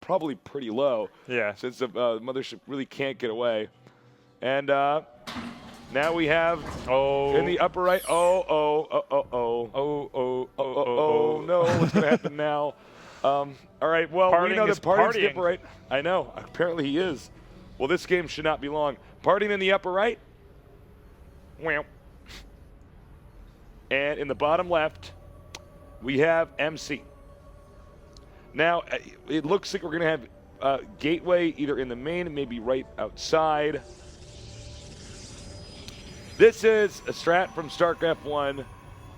probably pretty low. Yeah. Since the mothership really can't get away. And now we have in the upper right. Oh, no. What's going to happen now? All right, well, we know that Partying's in the upper right. I know. Apparently he is. Well, this game should not be long. Partying in the upper right. And in the bottom left, we have MC. Now, it looks like we're going to have Gateway either in the main, maybe right outside. This is a strat from StarCraft 1.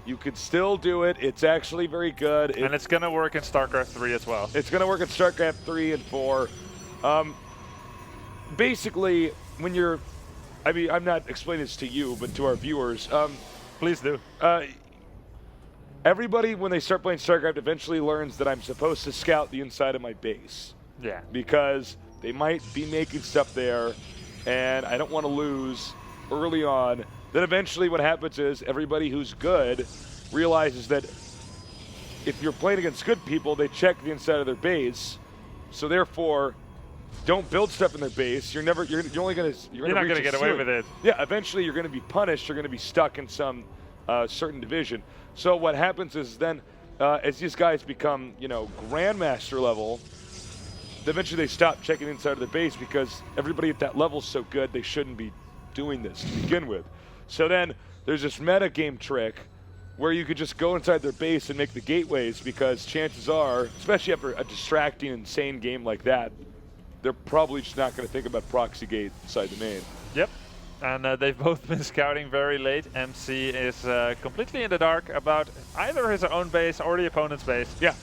You could still do it. It's actually very good. And it's going to work in StarCraft 3 as well. It's going to work in StarCraft 3 and 4. Basically, when you're, I mean, I'm not explaining this to you, but to our viewers. Please do. Everybody, when they start playing StarCraft, eventually learns that I'm supposed to scout the inside of my base. Yeah. Because they might be making stuff there, and I don't want to lose early on. Then eventually what happens is everybody who's good realizes that if you're playing against good people, they check the inside of their base. So therefore, don't build stuff in their base. You're not going to get away with it. Yeah, eventually you're going to be punished. You're going to be stuck in some certain division. So what happens is then, as these guys become, grandmaster level, eventually they stop checking inside of their base because everybody at that level is so good they shouldn't be doing this to begin with. So then there's this meta game trick where you could just go inside their base and make the gateways, because chances are, especially after a distracting, insane game like that, they're probably just not going to think about Proxy Gate inside the main. Yep. And they've both been scouting very late. MC is completely in the dark about either his own base or the opponent's base. Yeah.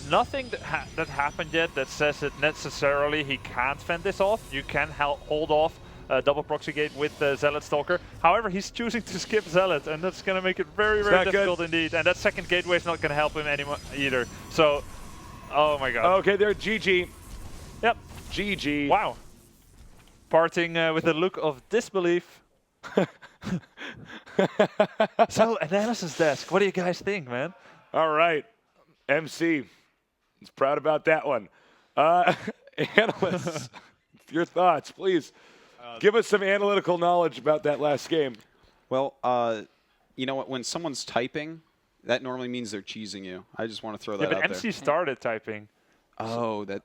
Nothing that happened yet that says that necessarily he can't fend this off. You can hold off double Proxy Gate with Zealot Stalker. However, he's choosing to skip Zealot, and that's going to make it very, very difficult indeed. And that second gateway is not going to help him anymore either. So, oh my god. Okay, there, GG. Yep. GG. Wow. Parting with a look of disbelief. So, analysis desk, what do you guys think, man? All right. MC is proud about that one. Analysts, your thoughts, please. Give us some analytical knowledge about that last game. Well, you know what? When someone's typing, that normally means they're cheesing you. I just want to throw that out there. But MC started typing. Oh, that...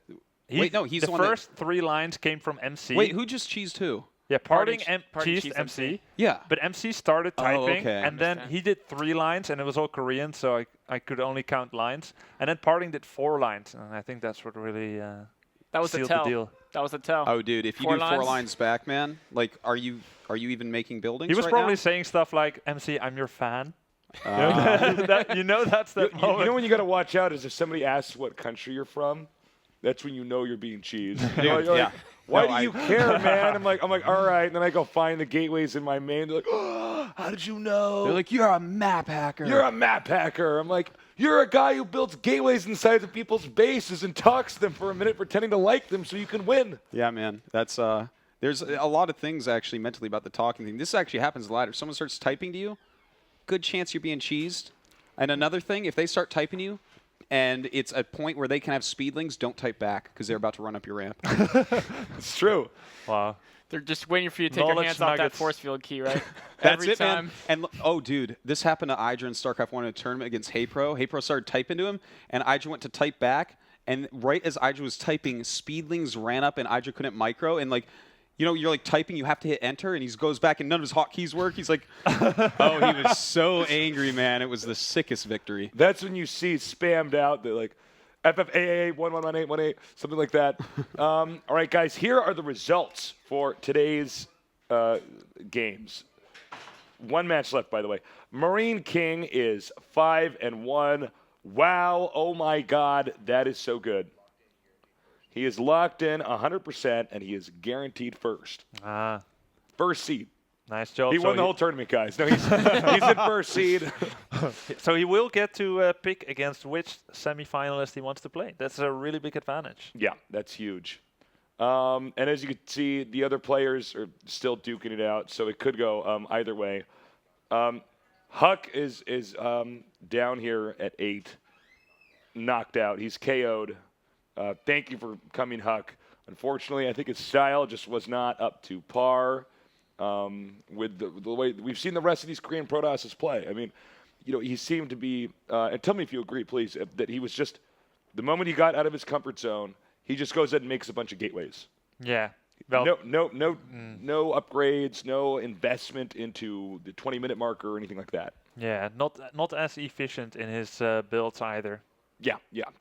Wait, no, he's the one first 3 lines came from MC. Wait, who just cheesed who? Yeah, Parting cheesed MC. Yeah. But MC started typing, okay. and then he did 3 lines, and it was all Korean, so I could only count lines. And then Parting did 4 lines, and I think that's what really that was sealed the deal. That was the tell. Oh, dude, if you do 4 lines back, man, like, are you even making buildings? He was right probably now? saying stuff like, "MC, I'm your fan." That's the moment. You know when you got to watch out is if somebody asks what country you're from. That's when you know you're being cheesed. You're like, why do you care, man? I'm like, all right. And then I go find the gateways in my main. They're like, oh, how did you know? They're like, you're a map hacker. You're a map hacker. I'm like, you're a guy who builds gateways inside of people's bases and talks to them for a minute, pretending to like them so you can win. Yeah, man. That's there's a lot of things actually mentally about the talking thing. This actually happens a lot. If someone starts typing to you, good chance you're being cheesed. And another thing, if they start typing to you, and it's a point where they can have speedlings, don't type back because they're about to run up your ramp. It's true. Wow. They're just waiting for you to take your hands off that force field key, right? That's Every time. man. And oh, dude, this happened to Idra in StarCraft 1 in a tournament against HeyPro. HeyPro started typing to him, and Idra went to type back. And right as Idra was typing, speedlings ran up, and Idra couldn't micro. And like, you know, you're like typing, you have to hit enter, and he goes back, and none of his hotkeys work. He's like, oh, he was so angry, man. It was the sickest victory. That's when you see spammed out the like FFAA 111818, something like that. All right, guys, here are the results for today's games. 1 match left, by the way. Marine King is 5-1. Wow, oh my God, that is so good. He is locked in 100%, and he is guaranteed first. First seed. Nice job. He won the whole tournament, guys. No, he's in first seed. So he will get to pick against which semi-finalist he wants to play. That's a really big advantage. Yeah, that's huge. And as you can see, the other players are still duking it out, so it could go either way. Huck is down here at 8, knocked out. He's KO'd. Thank you for coming, Huck. Unfortunately, I think his style just was not up to par with the way we've seen the rest of these Korean Protosses play. I mean, he seemed to be, and tell me if you agree, please, that he was just, the moment he got out of his comfort zone, he just goes ahead and makes a bunch of gateways. Yeah. Well, no upgrades, no investment into the 20-minute marker or anything like that. Yeah, not as efficient in his builds either. Yeah.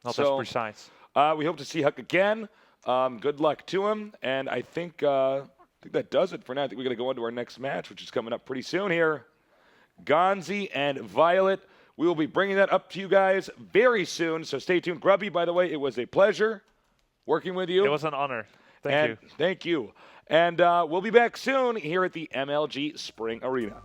Not as precise. We hope to see Huck again. Good luck to him, and I think that does it for now. I think we're going to go on to our next match, which is coming up pretty soon here. Gonzi and Violet. We will be bringing that up to you guys very soon, so stay tuned. Grubby, by the way, it was a pleasure working with you. It was an honor. Thank you. Thank you. And we'll be back soon here at the MLG Spring Arena.